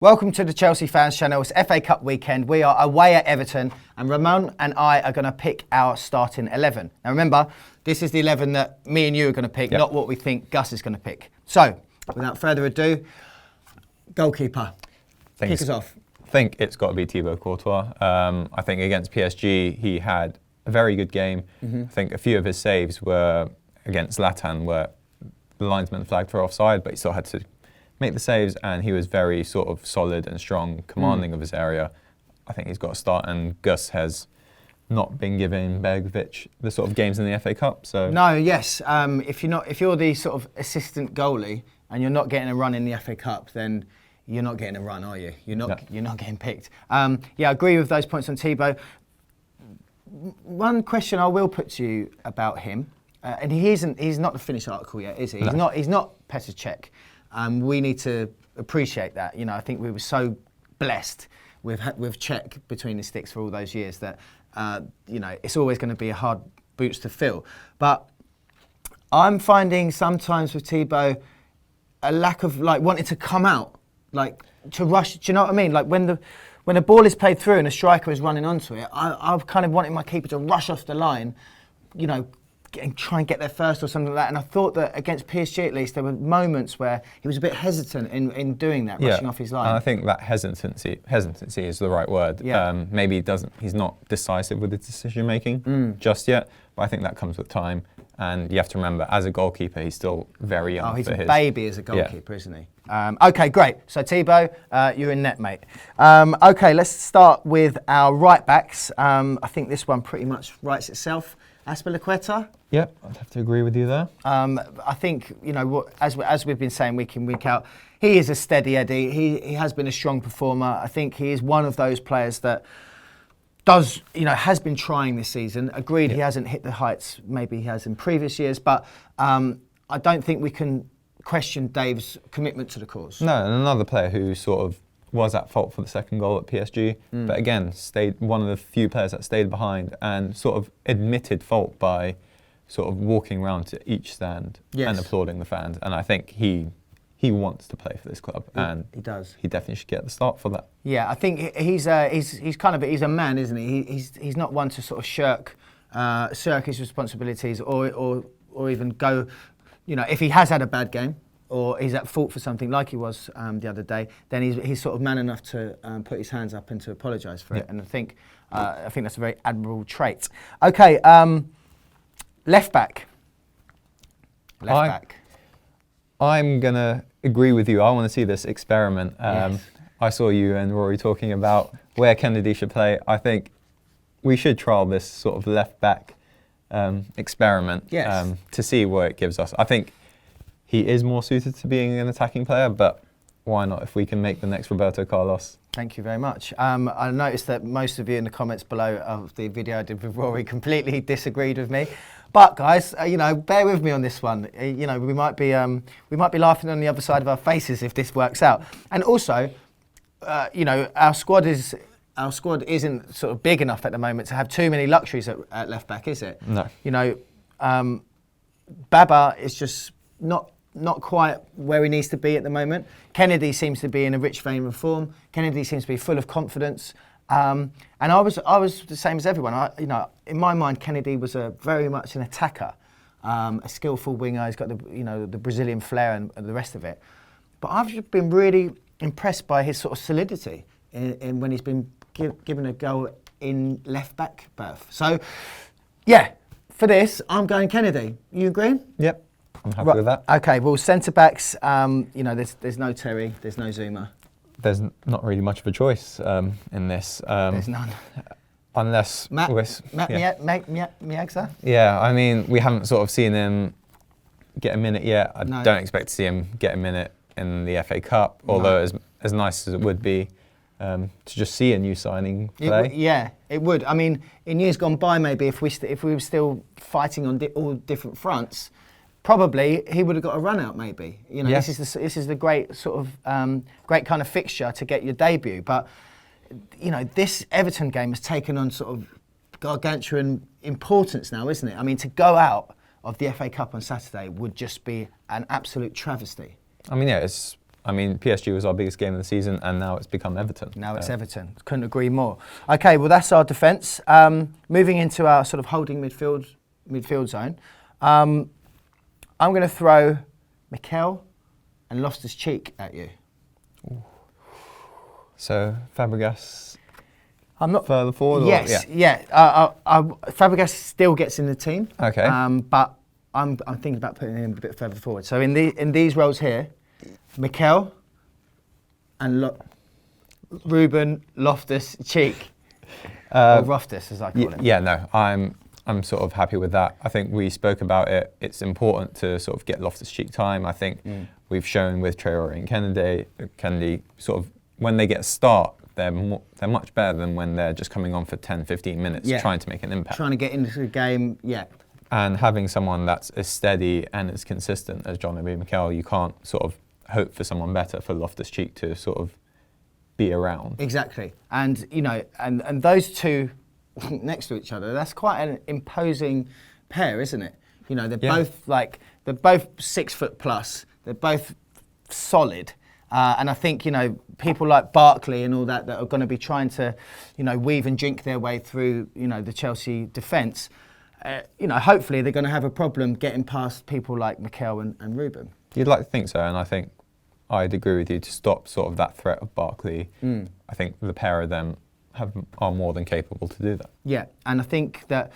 Welcome to the Chelsea Fans Channel. It's FA Cup weekend. We are away at Everton and Ramon and I are going to pick our starting 11. Now remember, this is the 11 that me and you are going to pick, not what we think Gus is going to pick. So, without further ado, goalkeeper, kick us off. I think it's got to be Thibaut Courtois. I think against PSG, he had a very good game. I think a few of his saves were against Zlatan, where the linesman flagged for offside, but he still had to make the saves, and he was very sort of solid and strong, commanding of his area. I think he's got to start, and Gus has not been giving Begovic the sort of games in the FA Cup. So no, yes. If you're the sort of assistant goalie and you're not getting a run in the FA Cup, then you're not getting a run, are you? You're not getting picked. Yeah, I agree with those points on Thibaut. One question I will put to you about him, and he's not the finished article yet, is he? No. He's not Petr Cech. We need to appreciate that. You know, I think we were so blessed with Cech between the sticks for all those years that you know, it's always going to be a hard boots to fill. But I'm finding sometimes with Thibaut a lack of like wanting to come out, like to rush. Do you know what I mean? Like when a ball is played through and a striker is running onto it, I've kind of wanted my keeper to rush off the line, you know, and try and get there first or something like that. And I thought that against PSG at least, there were moments where he was a bit hesitant in doing that, rushing off his line. And I think that hesitancy is the right word. Yeah. Maybe he's not decisive with his decision making just yet, but I think that comes with time. And you have to remember, as a goalkeeper, he's still very young. Oh, he's a baby as a goalkeeper, isn't he? Okay, great. So Thibaut, you're in net, mate. Okay, let's start with our right backs. I think this one pretty much writes itself. Azpilicueta. Yep, I'd have to agree with you there. I think, you know, as we've been saying week in, week out, he is a steady Eddie. He has been a strong performer. I think he is one of those players that does, you know, has been trying this season. Agreed, he hasn't hit the heights maybe he has in previous years, but I don't think we can question Dave's commitment to the cause. No, and another player who sort of was at fault for the second goal at PSG, but again, stayed one of the few players that stayed behind and sort of admitted fault by sort of walking around to each stand and applauding the fans. And I think he wants to play for this club, and he does. He definitely should get the start for that. Yeah, I think he's a man, isn't he? He's not one to sort of shirk his responsibilities or even go, you know, if he has had a bad game, or he's at fault for something like he was the other day, then he's sort of man enough to put his hands up and to apologise for it. And I think that's a very admirable trait. Okay, left back. I'm gonna agree with you. I want to see this experiment. I saw you and Rory talking about where Kennedy should play. I think we should trial this sort of left back experiment to see what it gives us. I think he is more suited to being an attacking player, but why not if we can make the next Roberto Carlos? Thank you very much. I noticed that most of you in the comments below of the video I did with Rory completely disagreed with me. But guys, you know, bear with me on this one. You know, we might be laughing on the other side of our faces if this works out. And also, you know, our squad isn't sort of big enough at the moment to have too many luxuries at left back, is it? No. You know, Baba is just not quite where he needs to be at the moment. Kennedy seems to be in a rich vein of form. Kennedy seems to be full of confidence. And I was the same as everyone. You know, in my mind, Kennedy was very much an attacker, a skillful winger. He's got the Brazilian flair and the rest of it. But I've just been really impressed by his sort of solidity in when he's been given a go in left back berth. So, yeah, for this, I'm going Kennedy. You agree? Yep. I'm happy with that. Okay, well, centre backs, you know, there's no Terry, there's no Zuma. There's not really much of a choice in this. There's none. Unless Miagza? Yeah, I mean, we haven't sort of seen him get a minute yet. I don't expect to see him get a minute in the FA Cup, although as nice as it would be to just see a new signing play. It would. I mean, in years gone by, maybe if we were still fighting on all different fronts, probably he would have got a run out. Maybe, you know, this is the great sort of great kind of fixture to get your debut. But you know, this Everton game has taken on sort of gargantuan importance now, isn't it? I mean, to go out of the FA Cup on Saturday would just be an absolute travesty. I mean, I mean, PSG was our biggest game of the season, and now it's become Everton. Now it's Everton. Couldn't agree more. Okay, well that's our defence. Moving into our sort of holding midfield zone, I'm going to throw Mikel and Loftus-Cheek at you. Ooh. So Fabregas. I'm not further forward. Yes, Fabregas still gets in the team. Okay. But I'm thinking about putting him a bit further forward. So in these roles here, Mikel and Ruben Loftus-Cheek, or Roftus as I call him. Yeah, no, I'm sort of happy with that. I think we spoke about it. It's important to sort of get Loftus-Cheek time. I think we've shown with Traore and Kennedy sort of when they get a start, they're much better than when they're just coming on for 10, 15 minutes trying to make an impact. Trying to get into the game, yeah. And having someone that's as steady and as consistent as John Obi Mikel, you can't sort of hope for someone better for Loftus-Cheek to sort of be around. Exactly. And, you know, and those two next to each other, that's quite an imposing pair, isn't it? You know, they're both 6 foot plus, they're both solid. And I think, you know, people like Barkley and all that are going to be trying to, you know, weave and drink their way through, you know, the Chelsea defence. You know, hopefully they're going to have a problem getting past people like Mikel and Ruben. You'd like to think so, and I think I'd agree with you to stop sort of that threat of Barkley. I think the pair of them are more than capable to do that. Yeah, and I think that